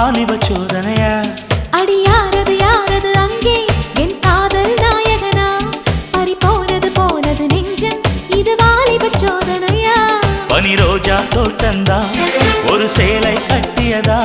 வாலிப சோதனையா அடி யாரது யாரது அங்கே என் காதல் நாயகனா பறி போனது நெஞ்சம் இது வாலிப சோதனையா பனி ரோஜா தோட்டந்தா ஒரு சேலை கட்டியதா